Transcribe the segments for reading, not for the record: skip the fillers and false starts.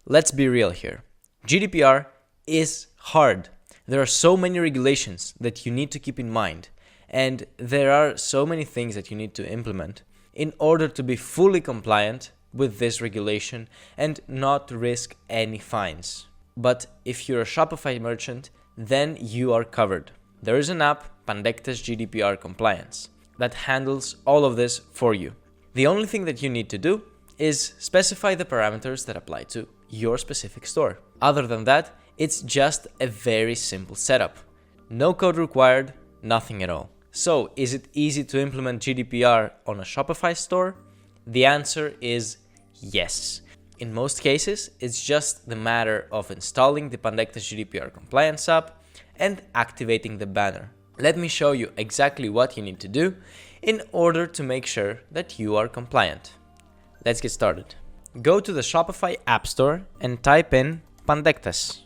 Let's be real here. GDPR is hard. There are so many regulations that you need to keep in mind, and there are so many things that you need to implement in order to be fully compliant with this regulation and not risk any fines. But if you're a Shopify merchant, then you are covered. There is an app, Pandectes GDPR Compliance, that handles all of this for you. The only thing that you need to do is specify the parameters that apply to your specific store. Other than that, it's just a very simple setup. No code required, nothing at all. So, is it easy to implement GDPR on a Shopify store? The answer is yes. In most cases, it's just the matter of installing the Pandectes GDPR Compliance app and activating the banner. Let me show you exactly what you need to do in order to make sure that you are compliant. Let's get started. Go to the Shopify App Store and type in Pandectes.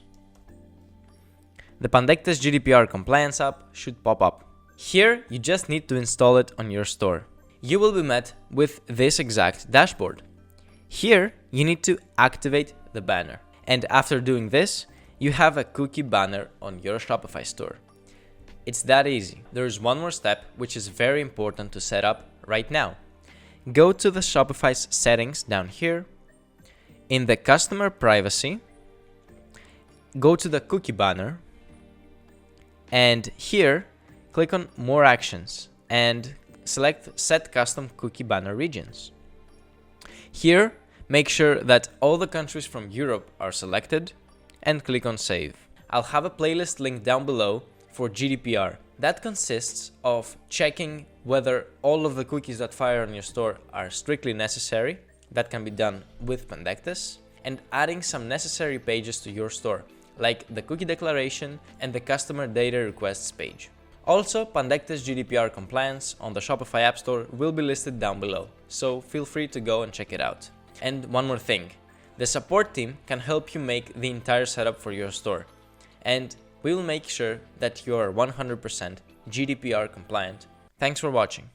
The Pandectes GDPR Compliance app should pop up. Here, you just need to install it on your store. You will be met with this exact dashboard. Here, you need to activate the banner. And after doing this, you have a cookie banner on your Shopify store. It's that easy. There is one more step which is very important to set up right now. Go to the Shopify's settings down here. In the customer privacy, go to the cookie banner, and here click on more actions and select set custom cookie banner regions. Here, make sure that all the countries from Europe are selected and click on save. I'll have a playlist linked down below for GDPR. That consists of checking whether all of the cookies that fire on your store are strictly necessary. That can be done with Pandectes, and adding some necessary pages to your store, like the cookie declaration and the customer data requests page. Also, Pandectes GDPR Compliance on the Shopify App Store will be listed down below, so feel free to go and check it out. And one more thing, the support team can help you make the entire setup for your store, and we will make sure that you are 100% GDPR compliant. Thanks for watching.